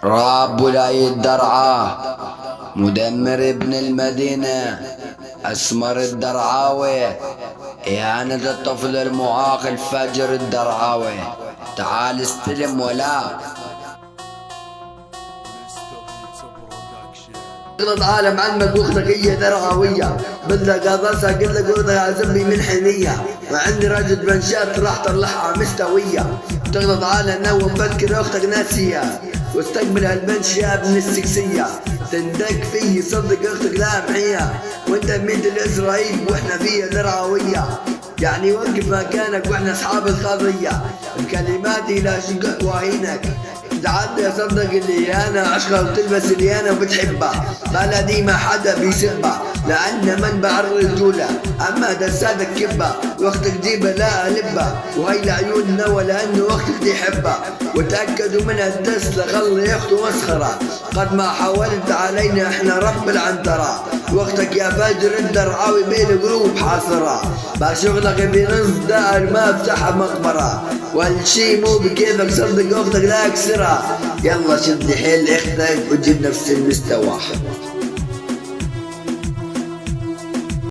راب ولاية درعا، مدمر ابن المدينة، أسمر الدرعاوي، إهانة الطفل المعاق الفجر الدرعاوي. تعال استلم ولا اغلط عالم عمك واختك هي درعاوية، بدك قاصصها قل لك اختك عزمي من حنية، وعندي رجل بنشات راح طلعها مستوية. تغلط على نوم مفكر اختك ناسية، واستقبل هالبنت شاب من السكسية. تندق فيه صدق اختك لا محية، وانت مثل اسرائيل واحنا فيها درعاوية. يعني وقف مكانك واحنا اصحاب القضية، بكلماتي لا شقق واهينك. تعدى صدق اللي انا عشقها وتلبس اللي انا بتحبها، بلدي ما حدا بيسبها لان منبع الرجولة، اما دساتك كبة واختك جيبها لا قلبها، وهي لعيوننا ولانه وقتك دي حبها. وتأكدوا من الدس لخلي اخته مسخرة، قد ما حاولت علينا احنا رب العنترة. وقتك يا فجر الدرعاوي بين قلوب حاصرة، بشغلك بنص دائر ما افتحها مقبرة، والشي مو بكيفك صدق اختك لا اكسرها. يلا شد حيل اختك وجيب نفس المستوى.